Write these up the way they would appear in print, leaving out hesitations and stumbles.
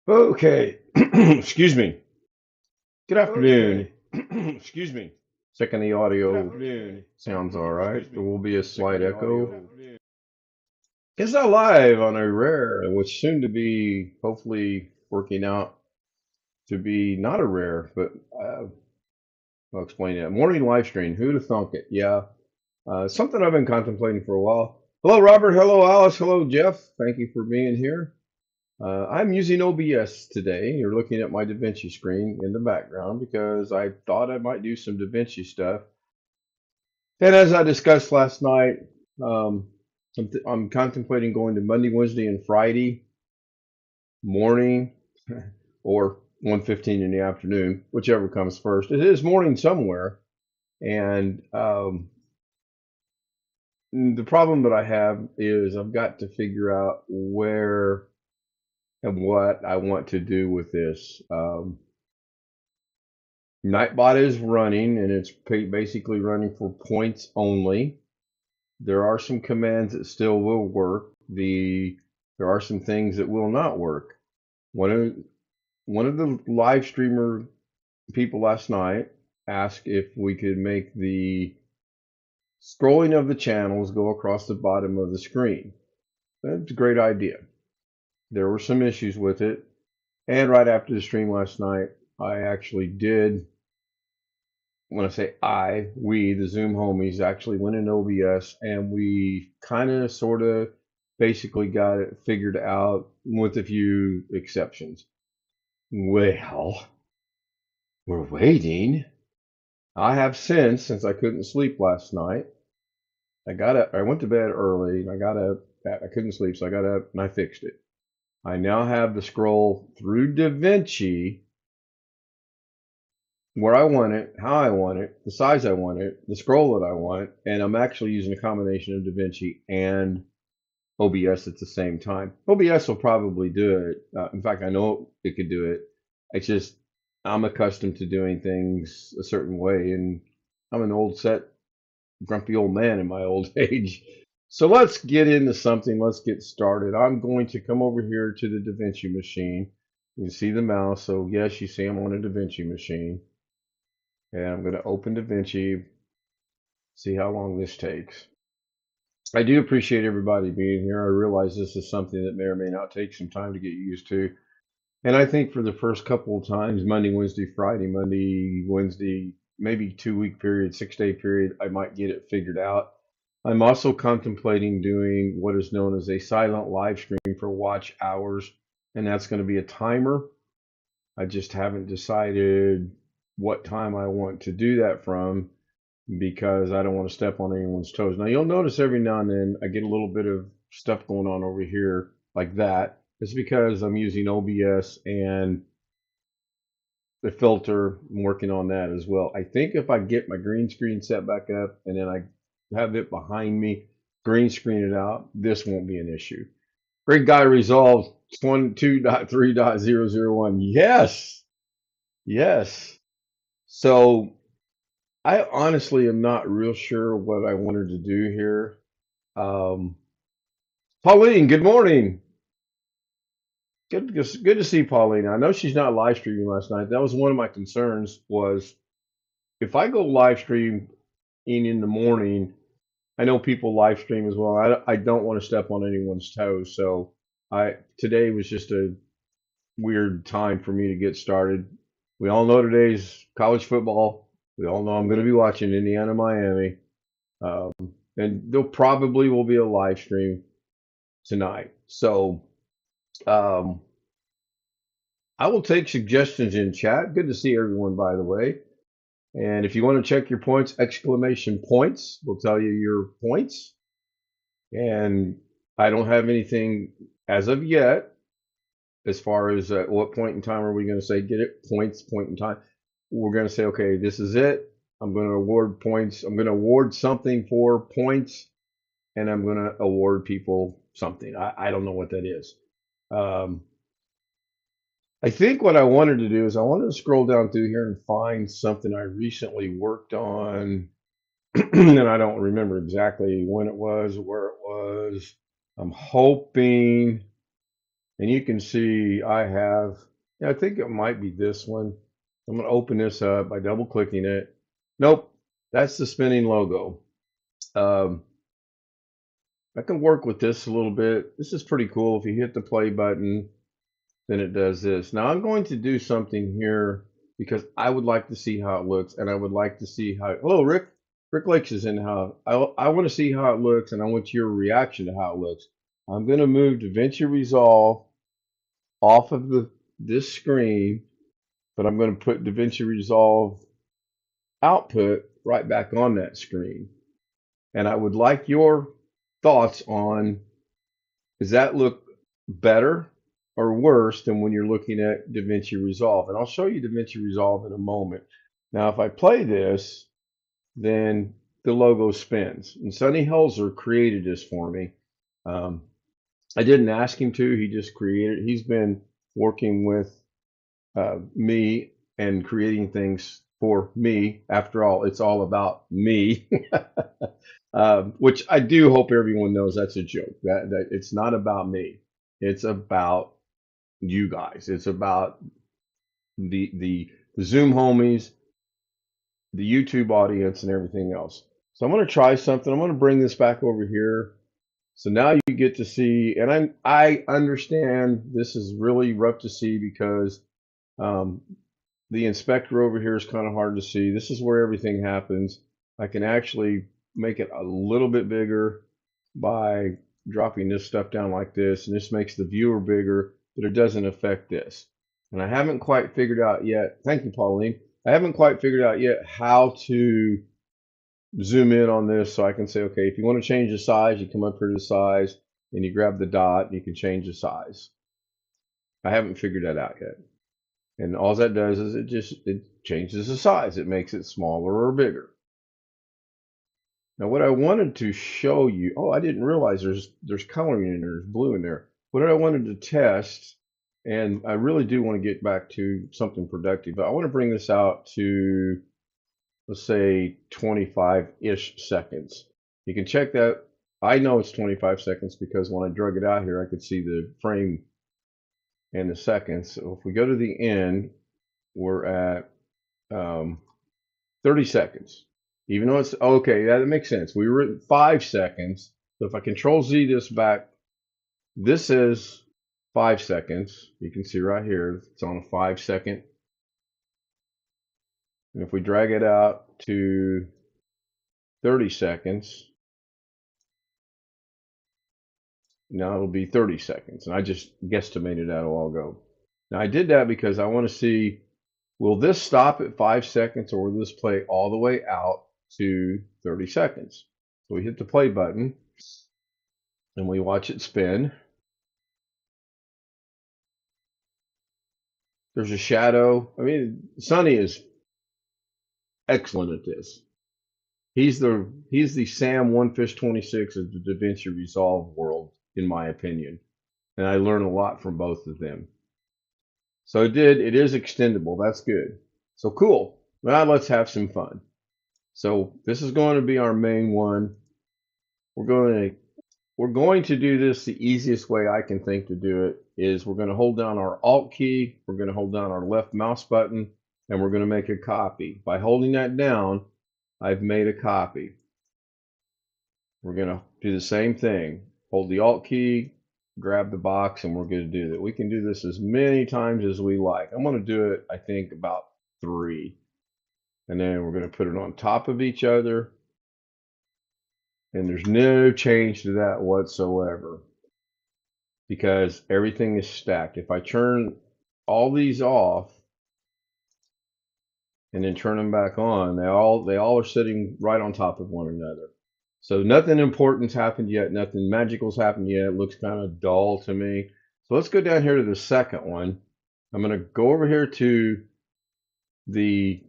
Okay. Excuse me. Good afternoon. Excuse me. Checking the audio. Sounds all right. There will be a slight echo. It's not live on a rare, which soon to be hopefully working out to be not a rare, but I'll explain it. Morning live stream. Who'd have thunk it? Yeah. Something I've been contemplating for a while. Hello, Robert. Hello, Alice. Hello, Jeff. Thank you for being here. I'm using OBS today. You're looking at my DaVinci screen in the background because I thought I might do some DaVinci stuff. And as I discussed last night, um, I'm contemplating going to Monday, Wednesday, and Friday morning or 1:15 in the afternoon, whichever comes first. It is morning somewhere. And the problem that I have is I've got to figure out where and what I want to do with this. Nightbot is running and it's basically running for points only. There are some commands that still will work. There are some things that will not work. One of one of the live streamer people last night asked if we could make the scrolling of the channels go across the bottom of the screen. That's a great idea. There were some issues with it. And right after the stream last night, I actually did, when I say we, the Zoom homies, actually went in OBS and we kind of, sort of, basically got it figured out with a few exceptions. Well, we're waiting. I have since I couldn't sleep last night. I went to bed early and I got up. I couldn't sleep, so I got up and I fixed it. I now have the scroll through DaVinci where I want it, how I want it, the size I want it, the scroll that I want, and I'm actually using a combination of DaVinci and OBS at the same time. OBS will probably do it. In fact, I know it could do it. It's just I'm accustomed to doing things a certain way, and I'm an old set, grumpy old man in my old age. So let's get into something. Let's get started. I'm going to come over here to the DaVinci machine. You can see the mouse. So yes, you see I'm on a DaVinci machine. And I'm going to open DaVinci, see how long this takes. I do appreciate everybody being here. I realize this is something that may or may not take some time to get used to. And I think for the first couple of times, Monday, Wednesday, Friday, Monday, Wednesday, maybe 2 week period, 6 day period, I might get it figured out. I'm also contemplating doing what is known as a silent live stream for watch hours, and that's going to be a timer. I just haven't decided what time I want to do that from because I don't want to step on anyone's toes. Now, you'll notice every now and then I get a little bit of stuff going on over here like that. It's because I'm using OBS and the filter. I'm working on that as well. I think if I get my green screen set back up and then I have it behind me, green screen it out, this won't be an issue. Great guy resolved 22.3.001. Yes. Yes. So I honestly am not real sure what I wanted to do here. Um, Pauline, good morning. Good to see Pauline. I know she's not live streaming last night. That was one of my concerns was if I go live stream in the morning, I know people live stream as well. I don't want to step on anyone's toes. So today was just a weird time for me to get started. We all know today's college football. We all know I'm going to be watching Indiana, Miami. Um, and there probably will be a live stream tonight. So um, I will take suggestions in chat. Good to see everyone, by the way. And if you want to check your points, exclamation points will tell you your points. And I don't have anything as of yet as far as what point in time are we going to say get it points, point in time. We're going to say, okay, this is it. I'm going to award points. I'm going to award something for points, and I'm going to award people something. I don't know what that is. I think what I wanted to do is I wanted to scroll down through here and find something I recently worked on, and I don't remember exactly when it was, where it was. I'm hoping And you can see I have, yeah, I think it might be this one. I'm going to open this up by double clicking it. Nope, that's the spinning logo. Um, I can work with this a little bit. This is pretty cool. If you hit the play button, then it does this. Now I'm going to do something here because I would like to see how it looks, and I would like to see how. Hello, Rick. Rick Lakes is in how. I want to see how it looks, and I want your reaction to how it looks. I'm going to move DaVinci Resolve off of this screen, but I'm going to put DaVinci Resolve output right back on that screen. And I would like your thoughts on, does that look better or worse than when you're looking at DaVinci Resolve? And I'll show you DaVinci Resolve in a moment. Now, if I play this, then the logo spins. And Sonny Helzer created this for me. Um, I didn't ask him to. He just created. He's been working with me and creating things for me. After all, it's all about me. Which I do hope everyone knows that's a joke. That it's not about me. It's about you guys. It's about the Zoom homies, the YouTube audience, and everything else. So I'm going to try something. I'm going to bring this back over here. So now you get to see, and I understand this is really rough to see because um, the inspector over here is kind of hard to see. This is where everything happens. I can actually make it a little bit bigger by dropping this stuff down like this, and this makes the viewer bigger, but it doesn't affect this. And I haven't quite figured out yet, thank you, Pauline, I haven't quite figured out yet how to zoom in on this so I can say, okay, if you want to change the size, you come up here to size, and you grab the dot, and you can change the size. I haven't figured that out yet. And all that does is it changes the size. It makes it smaller or bigger. Now what I wanted to show you, oh, I didn't realize there's coloring in there, there's blue in there. What I wanted to test, and I really do want to get back to something productive, but I want to bring this out to, let's say 25-ish seconds. You can check that. I know it's 25 seconds because when I drug it out here, I could see the frame and the seconds. So if we go to the end, we're at 30 seconds. Even though it's okay, that makes sense. We were at 5 seconds. So if I control Z this back, this is 5 seconds. You can see right here, it's on a 5 second. And if we drag it out to 30 seconds, now it'll be 30 seconds. And I just guesstimated that a while ago. Now I did that because I want to see, will this stop at 5 seconds or will this play all the way out to 30 seconds? So we hit the play button and we watch it spin. There's a shadow. I mean, Sonny is excellent at this. He's the Sam One Fish 26 of the DaVinci Resolve world, in my opinion. And I learned a lot from both of them. So it is extendable. That's good. So cool. Now let's have some fun. So this is going to be our main one. We're going to do this the easiest way I can think to do it is we're going to hold down our Alt key, we're going to hold down our left mouse button, and we're going to make a copy. By holding that down, I've made a copy. We're going to do the same thing. Hold the Alt key, grab the box, and we're going to do that. We can do this as many times as we like. I'm going to do it, I think, about 3. And then we're going to put it on top of each other. And there's no change to that whatsoever because everything is stacked. If I turn all these off and then turn them back on, they all are sitting right on top of one another. So nothing important's happened yet, nothing magical's happened yet. It looks kind of dull to me. So let's go down here to the second one. I'm going to go over here to the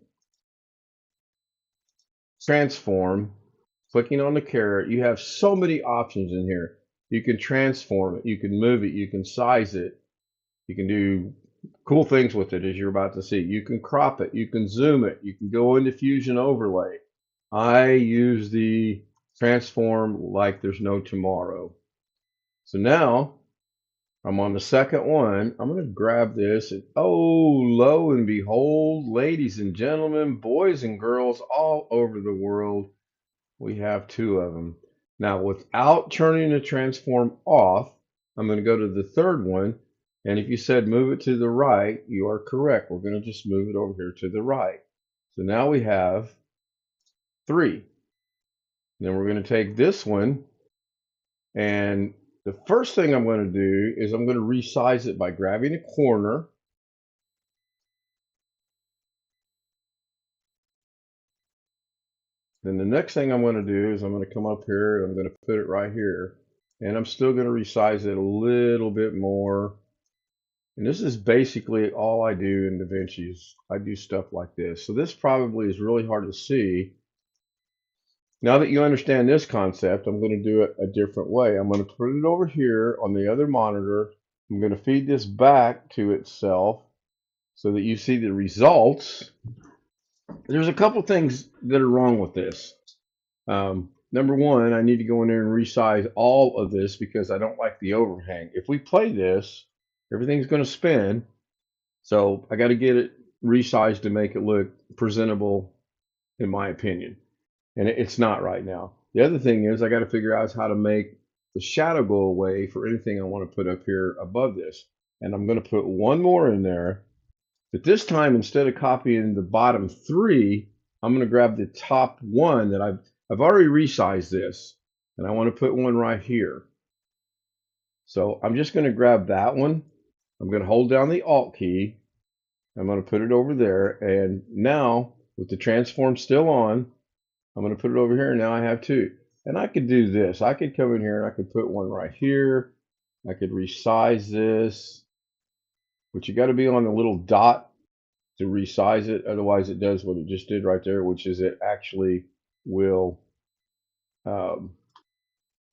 transform, clicking on the caret. You have so many options in here. You can transform it, you can move it, you can size it, you can do cool things with it as you're about to see. You can crop it, you can zoom it, you can go into Fusion Overlay. I use the transform like there's no tomorrow. So now I'm on the second one. I'm going to grab this. And, oh, lo and behold, ladies and gentlemen, boys and girls all over the world, we have two of them. Now, without turning the transform off, I'm going to go to the third one. And if you said move it to the right, you are correct. We're going to just move it over here to the right. So now we have three. Then we're going to take this one, and the first thing I'm going to do is I'm going to resize it by grabbing a corner. Then the next thing I'm going to do is I'm going to come up here and I'm going to put it right here. And I'm still going to resize it a little bit more. And this is basically all I do in DaVinci is I do stuff like this. So this probably is really hard to see. Now that you understand this concept, I'm going to do it a different way. I'm going to put it over here on the other monitor. I'm going to feed this back to itself so that you see the results. There's a couple things that are wrong with this. Number one, I need to go in there and resize all of this because I don't like the overhang. If we play this, everything's going to spin. So I got to get it resized to make it look presentable, in my opinion. And it's not right now. The other thing is I got to figure out how to make the shadow go away for anything I want to put up here above this. And I'm going to put one more in there. But this time, instead of copying the bottom three, I'm going to grab the top one that I've already resized this. And I want to put one right here. So I'm just going to grab that one. I'm going to hold down the Alt key. I'm going to put it over there. And now, with the transform still on, I'm going to put it over here, and now I have two. And I could do this. I could come in here, and I could put one right here. I could resize this. But you got to be on the little dot to resize it. Otherwise, it does what it just did right there, which is it actually will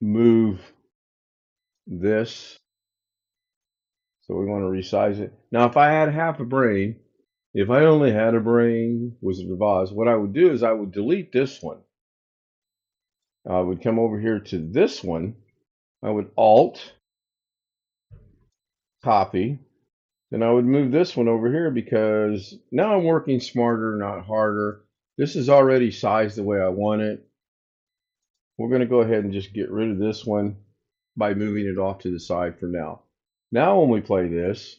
move this. So we want to resize it. Now, if I had half a brain, if I only had a brain, Wizard of Oz, what I would do is I would delete this one. I would come over here to this one. I would Alt, copy. Then I would move this one over here because now I'm working smarter, not harder. This is already sized the way I want it. We're going to go ahead and just get rid of this one by moving it off to the side for now. Now when we play this,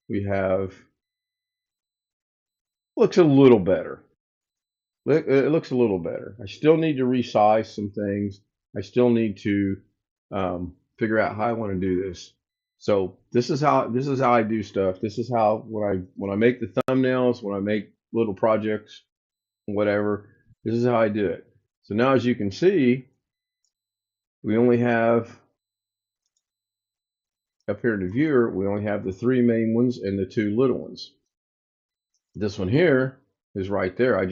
we have, looks a little better. It looks a little better. I still need to resize some things. I still need to figure out how I want to do this. So this is how I do stuff. This is how when I make the thumbnails, when I make little projects, whatever, this is how I do it. So now as you can see, we only have up here in the viewer, we only have the three main ones and the two little ones. This one here is right there. I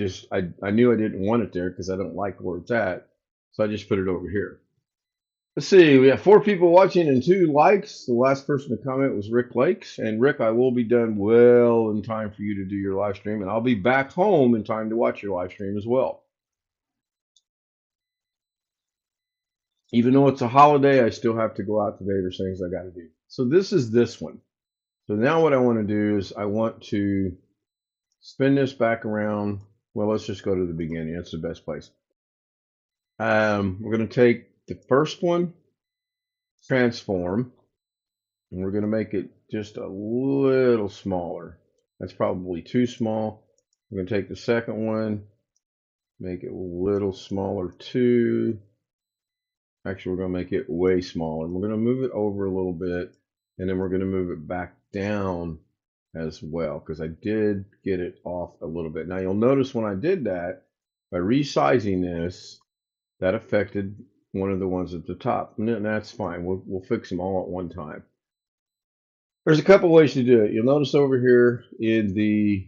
knew I didn't want it there because I don't like where it's at. So I just put it over here. Let's see, we have 4 people watching and 2 likes. The last person to comment was Rick Lakes. And Rick, I will be done well in time for you to do your live stream. And I'll be back home in time to watch your live stream as well. Even though it's a holiday, I still have to go out today. There's things I got to do. So this is this one. So now what I want to do is I want to spin this back around. Well, let's just go to the beginning. That's the best place. We're going to take the first one, transform, and we're going to make it just a little smaller. That's probably too small. We're going to take the second one, make it a little smaller too. Actually, we're going to make it way smaller. We're going to move it over a little bit, and then we're going to move it back down as well, because I did get it off a little bit. Now, you'll notice when I did that, by resizing this, that affected one of the ones at the top. And that's fine. We'll fix them all at one time. There's a couple ways to do it. You'll notice over here in the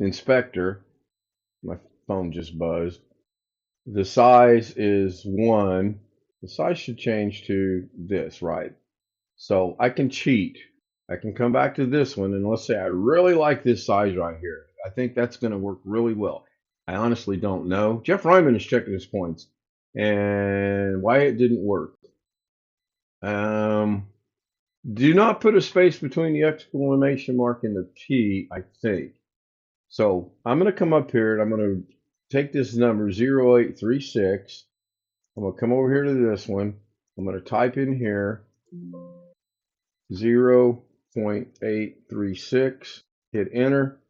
inspector, my phone just buzzed. The size is 1. The size should change to this, right? So I can cheat. I can come back to this one, and let's say I really like this size right here. I think that's going to work really well. I honestly don't know. Jeff Ryman is checking his points. and why it didn't work. Um, do not put a space between the exclamation mark and the P, I think. So I'm going to come up here and I'm going to take this number 0836. I'm going to come over here to this one. I'm going to type in here 0.836, hit enter.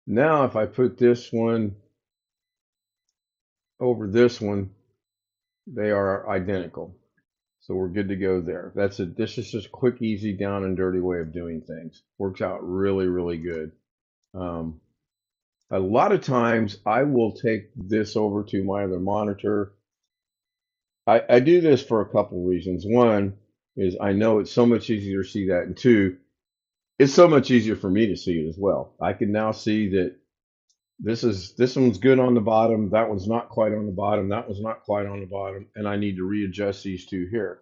Now if I put this one over this one, they are identical. So we're good to go there. That's it. This is just a quick, easy, down and dirty way of doing things. Works out really, really good. Um, a lot of times I will take this over to my other monitor. I do this for a couple reasons. One is I know it's so much easier to see that. And two, it's so much easier for me to see it as well. I can now see that this one's good on the bottom, that one's not quite on the bottom, that one's not quite on the bottom, and I need to readjust these two here.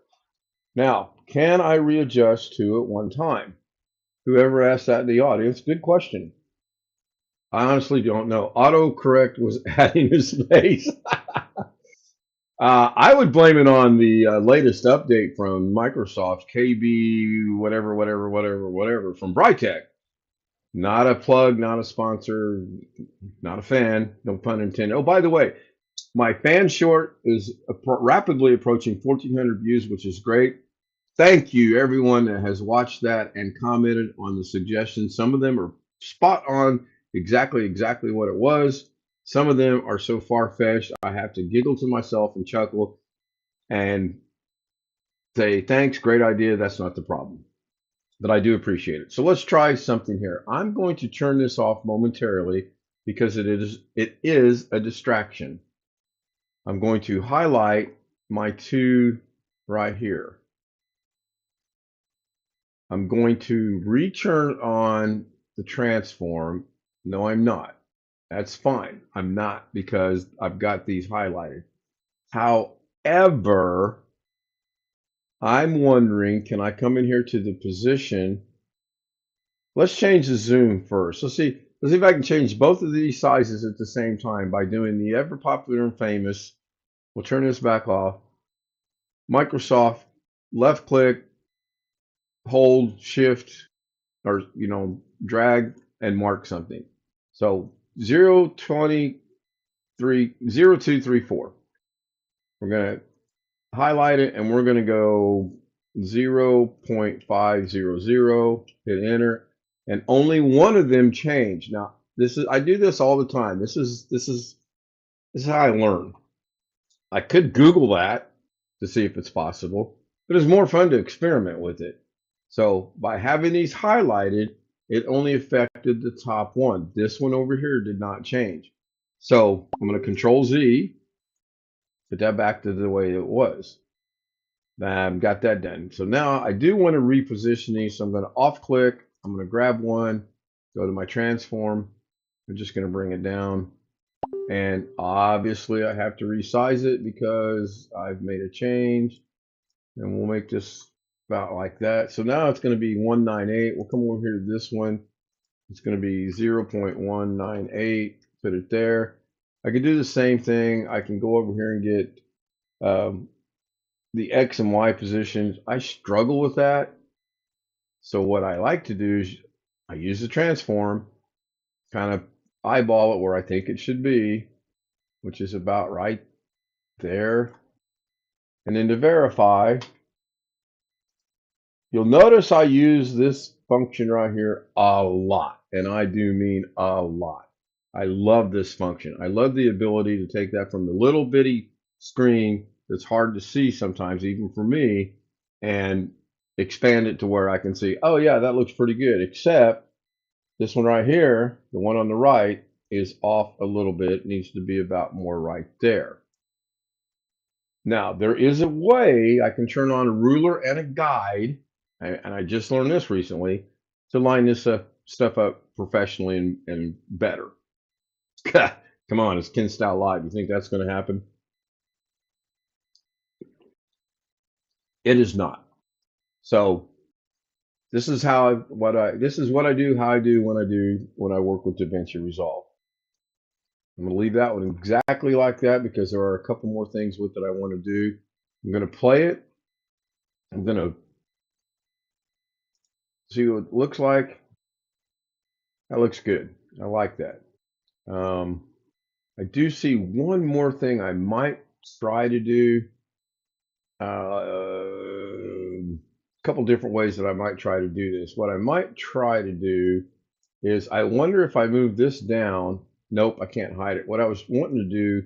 Now, can I readjust two at one time? Whoever asked that in the audience, good question. I honestly don't know. Autocorrect was adding a space. I would blame it on the latest update from Microsoft, KB, whatever, from Brightech. Not a plug, not a sponsor, not a fan, no pun intended. Oh, by the way, my fan short is rapidly approaching 1,400 views, which is great. Thank you, everyone that has watched that and commented on the suggestions. Some of them are spot on, exactly what it was. Some of them are so far-fetched, I have to giggle to myself and chuckle and say, thanks, great idea, that's not the problem. But I do appreciate it. So let's try something here. I'm going to turn this off momentarily because it is a distraction. I'm going to highlight my two right here. I'm going to return on the transform. No, I'm not. That's fine. I'm not because I've got these highlighted. However, I'm wondering, can I come in here to the position? Let's change the zoom first. Let's see if I can change both of these sizes at the same time by doing the ever popular and famous. We'll turn this back off. Microsoft, left click, hold, shift, or drag and mark something. So 0234. We're gonna highlight it and we're gonna go 0.500, hit enter, and only one of them changed. Now I do this all the time. This is how I learn. I could Google that to see if it's possible, but it's more fun to experiment with it. So by having these highlighted, it only affected the top one. This one over here did not change. So I'm going to Control Z, put that back to the way it was. Got that done. So now I do want to reposition these. So I'm going to off click. I'm going to grab one, go to my transform. I'm just going to bring it down. And obviously I have to resize it because I've made a change. And we'll make this about like that. So now it's going to be 198. We'll come over here to this one. It's going to be 0.198. Put it there. I can do the same thing. I can go over here and get the X and Y positions. I struggle with that. So what I like to do is I use the transform, kind of eyeball it where I think it should be, which is about right there. And then to verify, you'll notice I use this function right here a lot, and I do mean a lot. I love this function. I love the ability to take that from the little bitty screen that's hard to see sometimes, even for me, and expand it to where I can see, oh yeah, that looks pretty good, except this one right here, the one on the right, is off a little bit. It needs to be about more right there. Now, there is a way I can turn on a ruler and a guide, and I just learned this recently, to line this stuff up professionally and better. Come on, it's Ken Style Live. You think that's going to happen? It is not. So this is what I do when I work with DaVinci Resolve. I'm going to leave that one exactly like that because there are a couple more things with it I want to do. I'm going to play it. I'm going to see what it looks like. That looks good. I like that. Um, I do see one more thing I might try to do. A couple different ways that I might try to do this. What I might try to do is I wonder if I move this down. Nope, I can't hide it. What I was wanting to do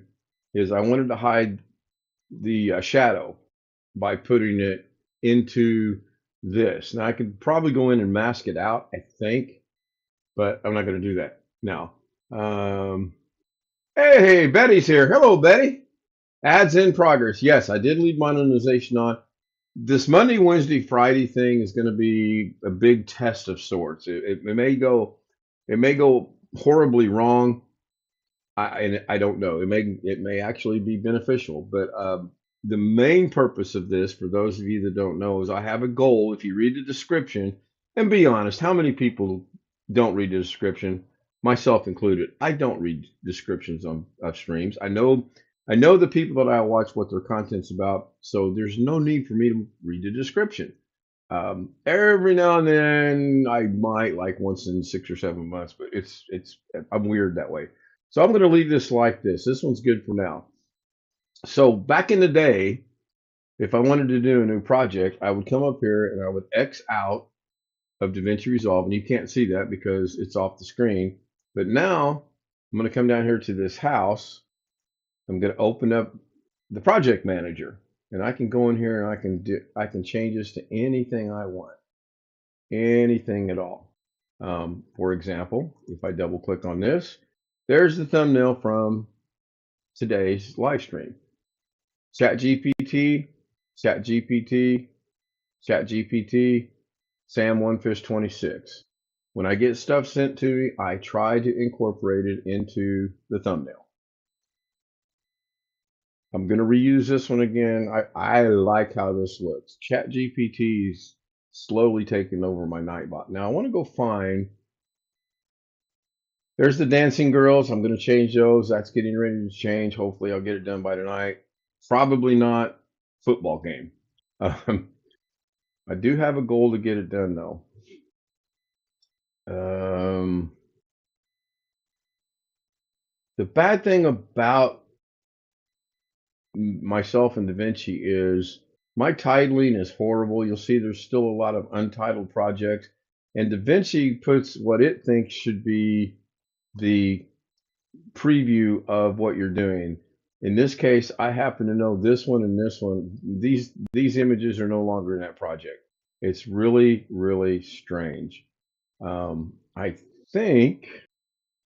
is I wanted to hide the shadow by putting it into this. Now I could probably go in and mask it out, I think, but I'm not going to do that now. Um, hey, Betty's here. Hello, Betty. Ads in progress. Yes, I did leave monetization on. This Monday, Wednesday, Friday thing is going to be a big test of sorts. It may go horribly wrong. I don't know. It may actually be beneficial, but the main purpose of this, for those of you that don't know, is I have a goal. If you read the description, and be honest, how many people don't read the description, myself included? I don't read descriptions on of streams. I know the people that I watch what their content's about, so there's no need for me to read the description. Every now and then I might, like once in 6 or 7 months, but it's I'm weird that way. So I'm going to leave this like this. This one's good for now. So back in the day, if I wanted to do a new project, I would come up here and I would X out of DaVinci Resolve, and you can't see that because it's off the screen. But now I'm going to come down here to this house. I'm going to open up the project manager, and I can go in here and I can change this to anything I want, anything at all. For example, if I double click on this, there's the thumbnail from today's live stream. ChatGPT, ChatGPT, ChatGPT, Sam Onefish 26. When I get stuff sent to me, I try to incorporate it into the thumbnail. I'm going to reuse this one again. I like how this looks. ChatGPT is slowly taking over my Nightbot. Now I want to go find. There's the dancing girls. I'm going to change those. That's getting ready to change. Hopefully, I'll get it done by tonight. Probably not football game. I do have a goal to get it done though. The bad thing about myself and DaVinci is my titling is horrible. You'll see there's still a lot of untitled projects, and DaVinci puts what it thinks should be the preview of what you're doing. In this case, I happen to know this one and this one. These images are no longer in that project. It's really, really strange. I think,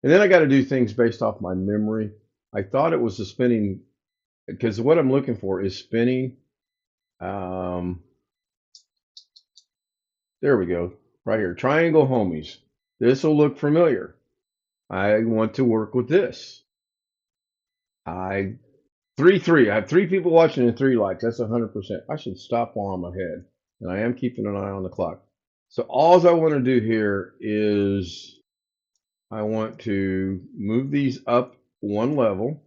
and then I got to do things based off my memory. I thought it was the spinning, because what I'm looking for is spinning. There we go, right here. Triangle homies. This will look familiar. I want to work with this. I 3-3. I have 3 people watching and 3 likes. That's 100%. I should stop while I'm ahead, and I am keeping an eye on the clock. So all I want to do here is I want to move these up one level,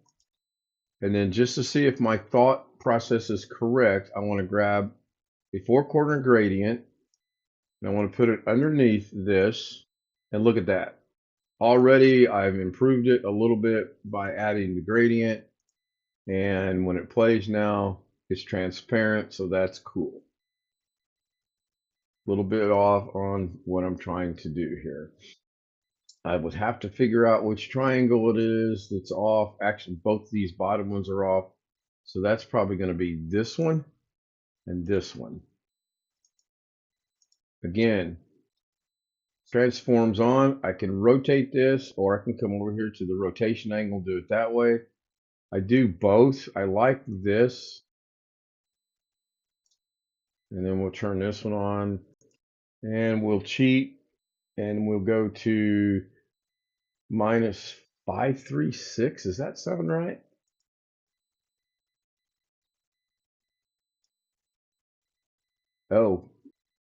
and then just to see if my thought process is correct, I want to grab a 4-quadrant gradient, and I want to put it underneath this, and look at that. Already I've improved it a little bit by adding the gradient, and when it plays now, it's transparent, so that's cool. A little bit off on what I'm trying to do here. I would have to figure out which triangle it is that's off. Actually, both these bottom ones are off, so that's probably going to be this one and this one. Again, transforms on. I can rotate this, or I can come over here to the rotation angle, do it that way. I do both. I like this. And then we'll turn this one on, and we'll cheat, and we'll go to -536. Does that sound right? Oh,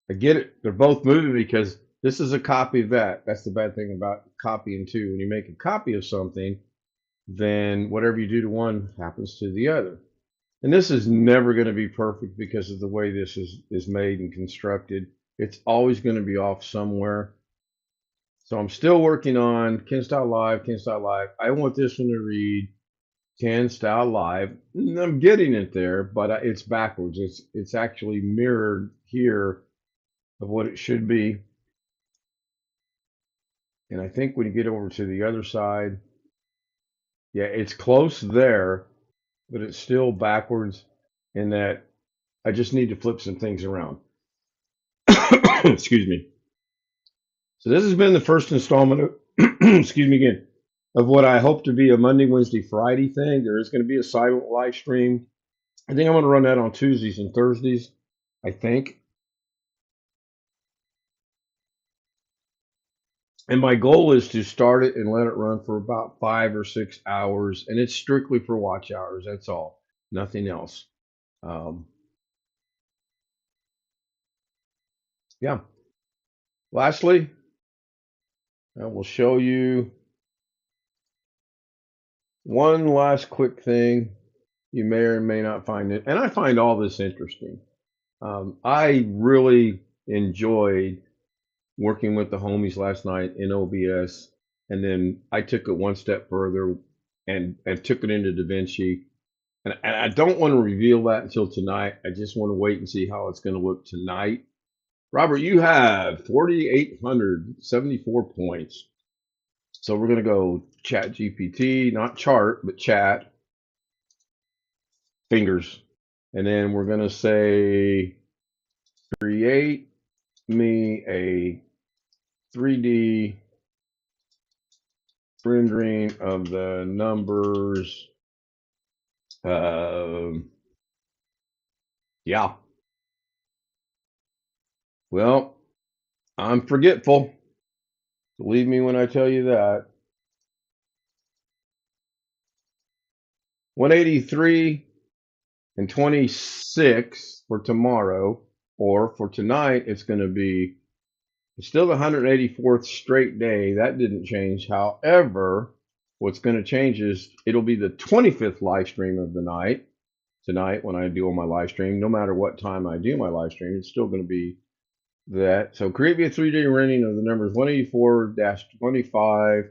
I get it. They're both moving because this is a copy of that. That's the bad thing about copying too. When you make a copy of something, then whatever you do to one happens to the other. And this is never going to be perfect because of the way this is made and constructed. It's always going to be off somewhere. So I'm still working on Ken Style Live, Ken Style Live. I want this one to read Ken Style Live. I'm getting it there, but it's backwards. It's actually mirrored here of what it should be. And I think when you get over to the other side, yeah, it's close there, but it's still backwards in that I just need to flip some things around. Excuse me. So this has been the first installment of, excuse me again, of what I hope to be a Monday, Wednesday, Friday thing. There is going to be a silent live stream. I think I'm going to run that on Tuesdays and Thursdays, I think. And my goal is to start it and let it run for about 5 or 6 hours. And it's strictly for watch hours. That's all, nothing else. Um, yeah. Lastly, I will show you one last quick thing. You may or may not find it. And I find all this interesting. I really enjoyed working with the homies last night in OBS. And then I took it one step further and took it into DaVinci. And I don't want to reveal that until tonight. I just want to wait and see how it's going to look tonight. Robert, you have 4,874 points. So we're going to go ChatGPT, not chart, but chat, fingers. And then we're going to say, create me a 3D rendering of the numbers. Yeah. Well, I'm forgetful. Believe me when I tell you that. 183 and 26 for tomorrow, or for tonight, it's going to be still the 184th straight day. That didn't change. However, what's going to change is it'll be the 25th live stream of the night. Tonight, when I do my live stream, no matter what time I do my live stream, it's still going to be that. So create me a 3D rendering of the numbers 184-25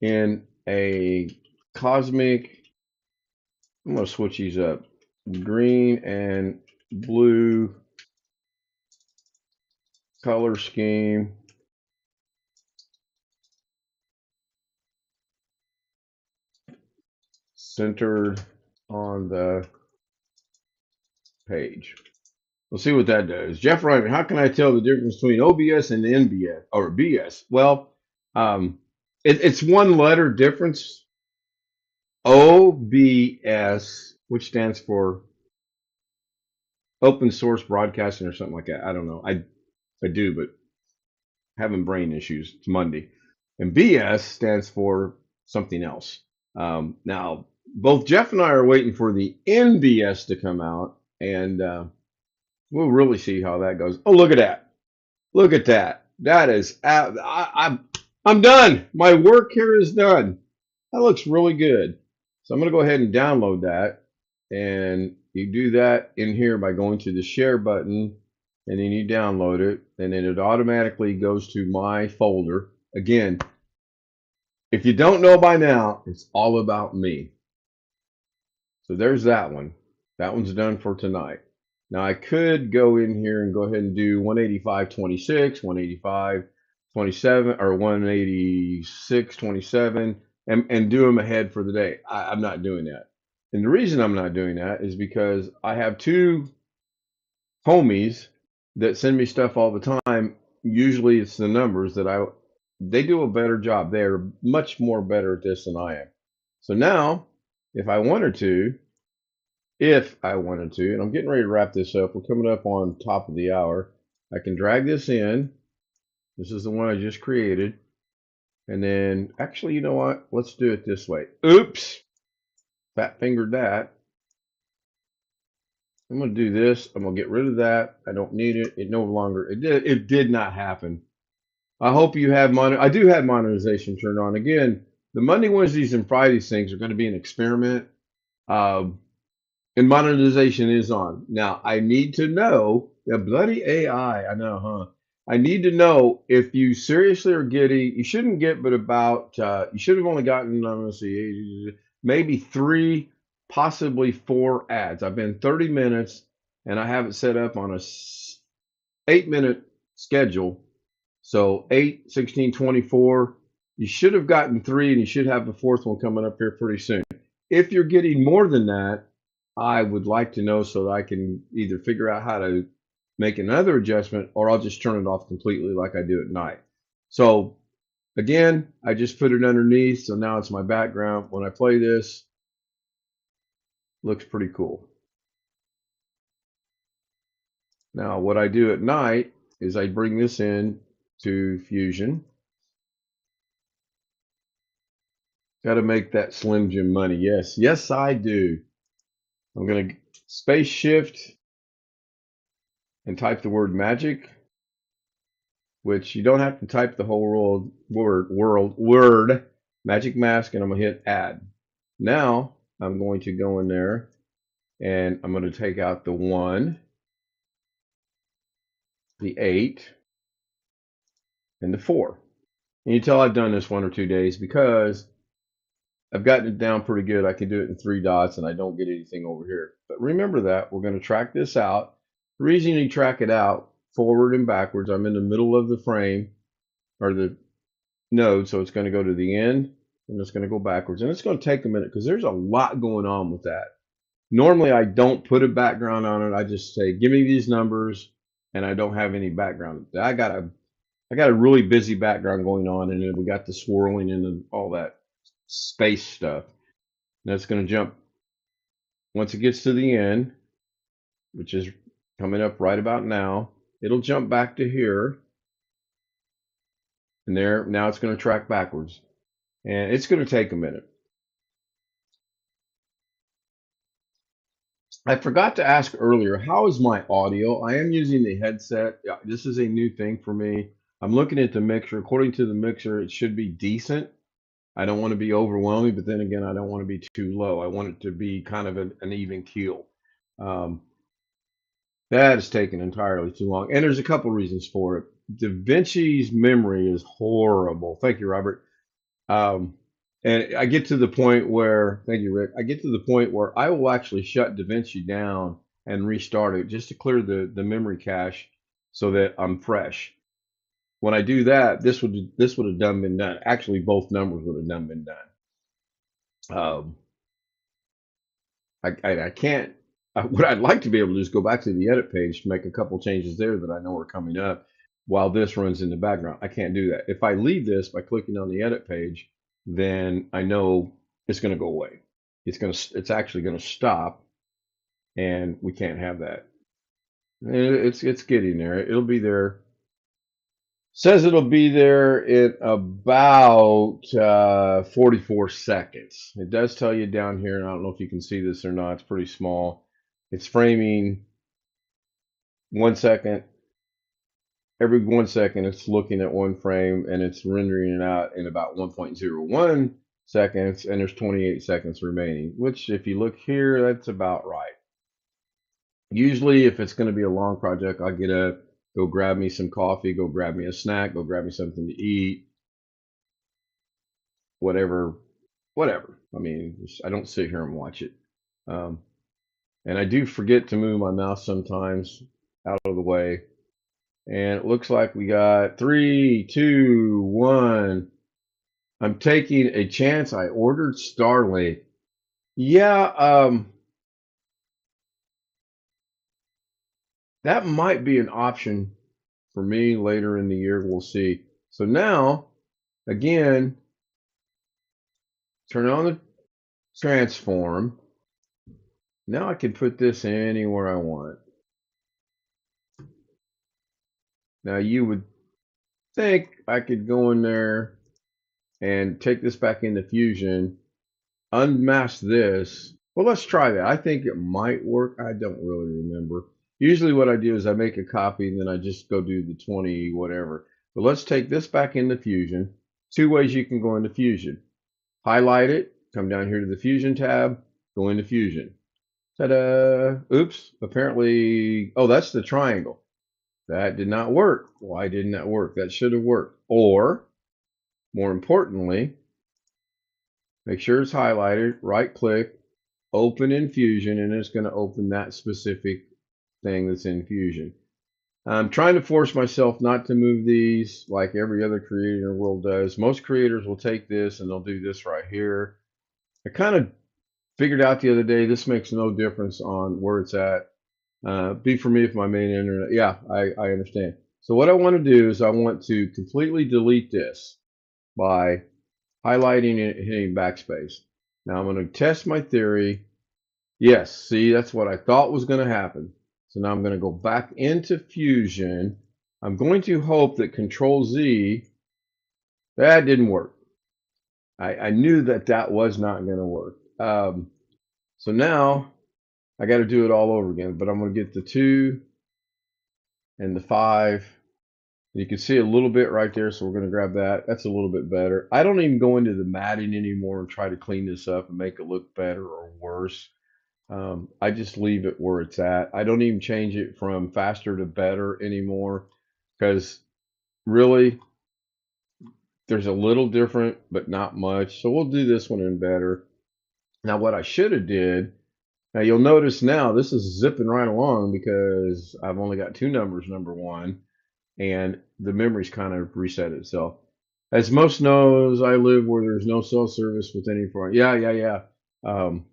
in a cosmic. I'm going to switch these up. Green and blue color scheme. Centered on the page. We'll see what that does. Jeff Ryman, how can I tell the difference between OBS and NBS or BS? Well, it's one letter difference. OBS, which stands for Open Source Broadcasting or something like that. I don't know. I do, but having brain issues. It's Monday. And BS stands for something else. Now, both Jeff and I are waiting for the NBS to come out, and we'll really see how that goes. Oh, look at that. Look at that. That is, I'm done. My work here is done. That looks really good. So I'm going to go ahead and download that. And you do that in here by going to the share button, and then you download it, and then it automatically goes to my folder. Again, if you don't know by now, it's all about me. So there's that one. That one's done for tonight. Now I could go in here and go ahead and do 185.26, 185.27, or 186.27, and do them ahead for the day. I'm not doing that. And the reason I'm not doing that is because I have two homies that send me stuff all the time. Usually it's the numbers that they do a better job. They're much more better at this than I am. So now, if I wanted to, and I'm getting ready to wrap this up. We're coming up on top of the hour. I can drag this in. This is the one I just created. And then, actually, you know what? Let's do it this way. Oops. Fat fingered that. I'm going to do this. I'm going to get rid of that. I don't need it. It no longer, it did not happen. I hope you have I do have monetization turned on. Again, the Monday, Wednesdays, and Fridays things are going to be an experiment. Um, and monetization is on. Now, I need to know the bloody AI. I know, huh? I need to know if you seriously are getting, you shouldn't get but about, you should have only gotten, I'm going to see, maybe three, possibly four ads. I've been 30 minutes and I have it set up on a 8 minute schedule. So 8, 16, 24. You should have gotten three and you should have the fourth one coming up here pretty soon. If you're getting more than that, I would like to know so that I can either figure out how to make another adjustment or I'll just turn it off completely like I do at night. So again, I just put it underneath. So now it's my background. When I play this, looks pretty cool. Now what I do at night is I bring this in to Fusion. Got to make that Slim Jim money. Yes, yes, I do. I'm going to space shift and type the word magic, which you don't have to type the whole word, magic mask, and I'm going to hit add. Now I'm going to go in there and I'm going to take out the 1, the 8, and the 4. And you tell I've done this 1 or 2 days because I've gotten it down pretty good. I can do it in 3 dots and I don't get anything over here. But remember that we're going to track this out. The reason you track it out forward and backwards, I'm in the middle of the frame or the node, so it's going to go to the end and it's going to go backwards. And it's going to take a minute because there's a lot going on with that. Normally I don't put a background on it. I just say, give me these numbers, and I don't have any background. I got a really busy background going on, and then we got the swirling and all that space stuff. That's going to jump once it gets to the end, which is coming up right about now. It'll jump back to here, and there. Now it's going to track backwards, and it's going to take a minute. I forgot to ask earlier, how is my audio? I am using the headset. Yeah, this is a new thing for me. I'm looking at the mixer. According to the mixer, it should be decent. I don't want to be overwhelming, but then again, I don't want to be too low. I want it to be kind of an even keel. Um, that is taking entirely too long. And there's a couple reasons for it. DaVinci's memory is horrible. Thank you, Robert. Um, and I get to the point where, thank you, Rick. I get to the point where I will actually shut DaVinci down and restart it just to clear the memory cache so that I'm fresh. When I do that, this would have done been done. Actually, both numbers would have done been done. Um, I can't. What I'd like to be able to do is go back to the edit page to make a couple changes there that I know are coming up while this runs in the background. I can't do that. If I leave this by clicking on the edit page, then I know it's going to go away. It's actually going to stop, and we can't have that. It's getting there. It'll be there. Says it'll be there in about 44 seconds. It does tell you down here, and I don't know if you can see this or not. It's pretty small. It's framing 1 second. Every 1 second, it's looking at one frame, and it's rendering it out in about 1.01 seconds, and there's 28 seconds remaining, which if you look here, that's about right. Usually, if it's going to be a long project, I'll get up, go grab me some coffee, go grab me a snack, go grab me something to eat, whatever. I mean, I don't sit here and watch it. And I do forget to move my mouse sometimes out of the way. And it looks like we got 3, 2, 1. I'm taking a chance. I ordered Starlink. Yeah, that might be an option for me later in the year. We'll see. So now, again, turn on the transform. Now I can put this anywhere I want. Now you would think I could go in there and take this back into Fusion, unmask this. Well, let's try that. I think it might work. I don't really remember. Usually what I do is I make a copy and then I just go do the 20 whatever. But let's take this back into Fusion. 2 ways you can go into Fusion. highlight it, come down here to the Fusion tab, go into Fusion. Ta-da! Oops, apparently, oh, that's the triangle. That did not work. Why didn't that work? That should have worked. Or, more importantly, make sure it's highlighted, right click, open in Fusion, and it's going to open that specific thing that's in Fusion. I'm trying to force myself not to move these like every other creator in the world does. Most creators will take this and they'll do this right here. I kind of figured out the other day this makes no difference on where it's at. Be for me if my main internet. Yeah, I understand. So what I want to do is I want to completely delete this by highlighting it and hitting backspace. Now I'm going to test my theory. Yes, see, that's what I thought was going to happen. So now I'm going to go back into Fusion. I'm going to hope that Control Z, that didn't work. I knew that that was not going to work. So now I got to do it all over again, but I'm going to get the 2 and the 5. You can see a little bit right there, so we're going to grab that. That's a little bit better. I don't even go into the matting anymore and try to clean this up and make it look better or worse. I just leave it where it's at. I don't even change it from faster to better anymore because really there's a little different, but not much. So we'll do this one in better. Now what I should have did, now you'll notice now this is zipping right along because I've only got 2 numbers, number 1, and the memory's kind of reset itself. As most knows, I live where there's no cell service with any foreign. Yeah. Um,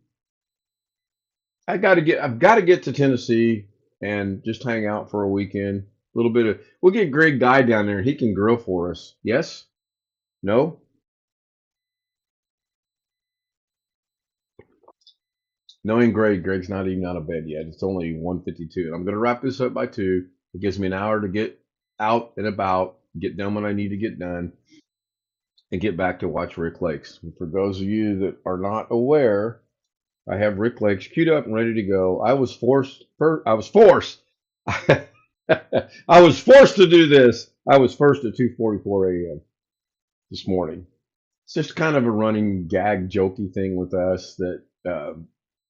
I've got to get to Tennessee and just hang out for a weekend. A little bit of, we'll get Greg Guy down there. He can grill for us. Yes? No? Knowing Greg, Greg's not even out of bed yet. It's only 1:52, and I'm going to wrap this up by 2. It gives me an hour to get out and about, get done what I need to get done, and get back to watch Rick Lakes. And for those of you that are not aware, I have Rick Lakes queued up and ready to go. I was forced. I was forced. I was forced to do this. I was first at 2:44 a.m. this morning. It's just kind of a running gag, jokey thing with us that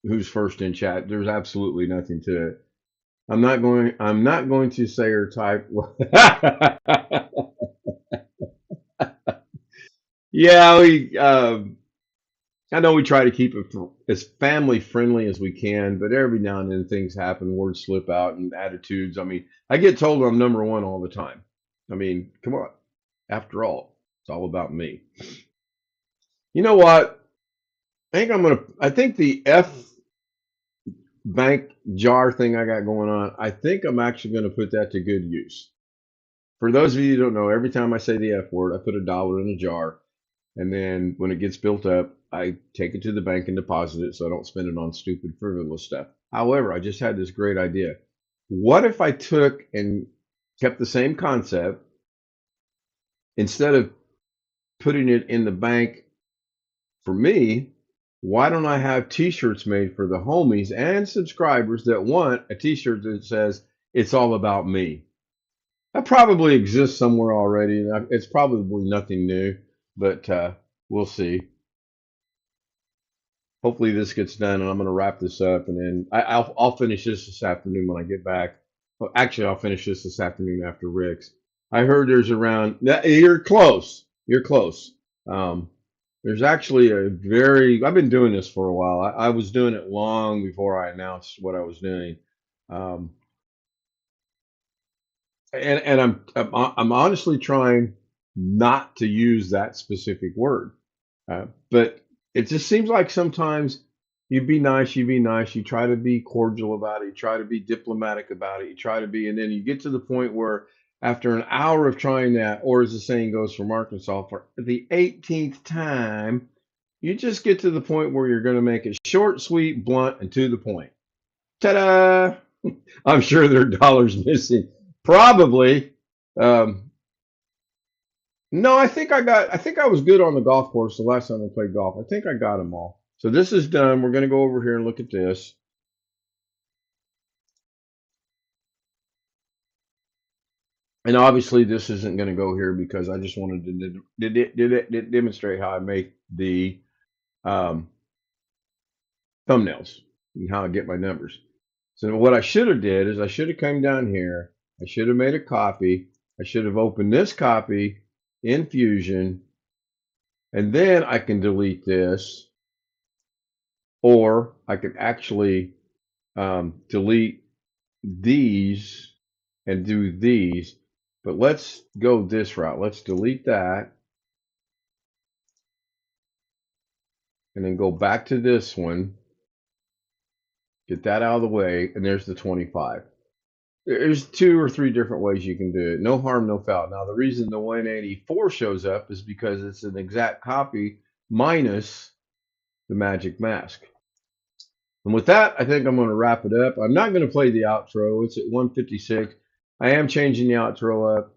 who's first in chat. There's absolutely nothing to it. I'm not going. I'm not going to say or type. Yeah, I know we try to keep it as family friendly as we can, but every now and then things happen, words slip out, and attitudes. I mean, I get told I'm number 1 all the time. I mean, come on. After all, it's all about me. You know what? I think the F bank jar thing I got going on, I think I'm actually going to put that to good use. For those of you who don't know, every time I say the F word, I put $1 in a jar. And then when it gets built up, I take it to the bank and deposit it so I don't spend it on stupid, frivolous stuff. However, I just had this great idea. What if I took and kept the same concept, instead of putting it in the bank for me, why don't I have t-shirts made for the homies and subscribers that want a t-shirt that says, it's all about me? That probably exists somewhere already. It's probably nothing new, but we'll see. Hopefully this gets done, and I'm going to wrap this up, and then I'll finish this afternoon when I get back. Well, actually, I'll finish this afternoon after Rick's. I heard there's around. You're close. You're close. Um, there's actually a very. I've been doing this for a while. I was doing it long before I announced what I was doing. Um, and I'm honestly trying not to use that specific word, but it just seems like sometimes you be nice, you try to be cordial about it, you try to be diplomatic about it, you try to be, and then you get to the point where after an hour of trying that, or as the saying goes from Arkansas, for the 18th time, you just get to the point where you're going to make it short, sweet, blunt, and to the point. Ta-da! I'm sure there are dollars missing. Probably. Um, no, I think I was good on the golf course the last time I played golf. I think I got them all. So this is done. We're going to go over here and look at this. And obviously this isn't going to go here because I just wanted to demonstrate how I make the um, thumbnails and how I get my numbers. So what I should have did is I should have come down here. I should have made a copy. I should have opened this copy in Fusion, and then I can delete this, or I could actually delete these and do these. But let's go this route. Let's delete that and then go back to this one. Get that out of the way, and there's the 25. There's 2 or 3 different ways you can do it. No harm, no foul. Now, the reason the 184 shows up is because it's an exact copy minus the magic mask. And with that, I think I'm going to wrap it up. I'm not going to play the outro. It's at 1:56. I am changing the outro up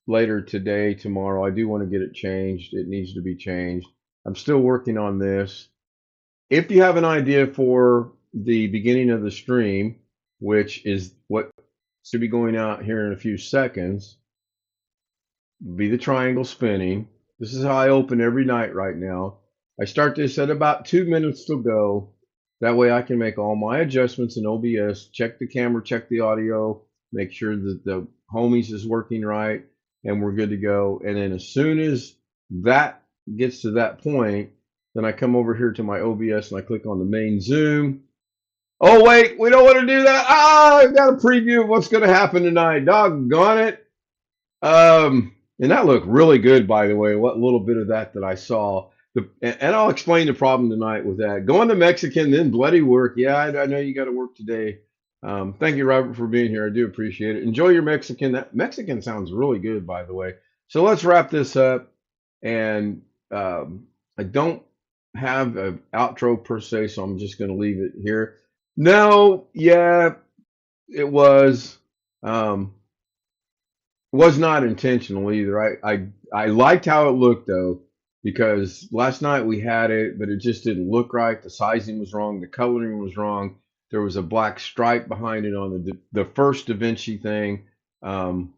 later today, tomorrow. I do want to get it changed. It needs to be changed. I'm still working on this. If you have an idea for the beginning of the stream, which is what should be going out here in a few seconds, be the triangle spinning. This is how I open every night right now. I start this at about 2 minutes to go. That way I can make all my adjustments in OBS, check the camera, check the audio, make sure that the homies is working right, and we're good to go. And then as soon as that gets to that point, then I come over here to my OBS and I click on the main zoom. Oh, wait, we don't want to do that. I've got a preview of what's going to happen tonight. Doggone it. And that looked really good, by the way, what little bit of that I saw. And I'll explain the problem tonight with that. Going to Mexican, then bloody work. Yeah, I know you got to work today. Thank you, Robert, for being here. I do appreciate it. Enjoy your Mexican. That Mexican sounds really good, by the way. So let's wrap this up. And I don't have an outro per se, so I'm just going to leave it here. No, yeah, it was. Was not intentional either. I liked how it looked though, because last night we had it, but it just didn't look right. The sizing was wrong. The coloring was wrong. There was a black stripe behind it on the first Da Vinci thing. Now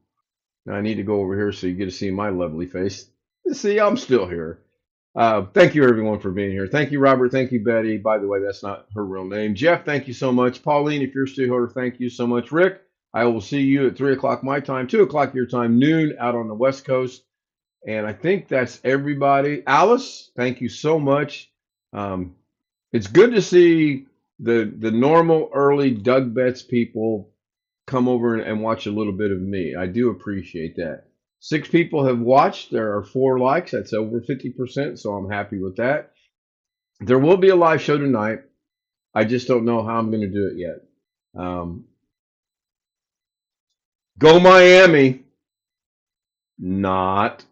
I need to go over here so you get to see my lovely face. See, I'm still here. Thank you everyone for being here. Thank you, Robert. Thank you, Betty. By the way, that's not her real name. Jeff, thank you so much. Pauline, if you're still here, thank you so much. Rick, I will see you at 3 o'clock my time, 2 o'clock your time, noon out on the West Coast. And I think that's everybody. Alice, thank you so much. It's good to see the normal early Doug Betts people come over and watch a little bit of me. I do appreciate that. 6 people have watched. There are 4 likes. That's over 50%, so I'm happy with that. There will be a live show tonight. I just don't know how I'm going to do it yet. Go Miami. Not.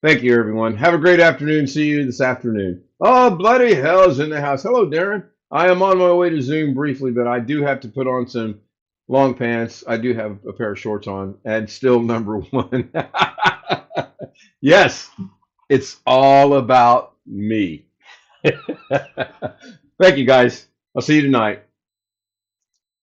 Thank you, everyone. Have a great afternoon. See you this afternoon. Oh, bloody hell's in the house. Hello, Darren. I am on my way to Zoom briefly, but I do have to put on some long pants. I do have a pair of shorts on, and still number 1. Yes, it's all about me. Thank you, guys. I'll see you tonight.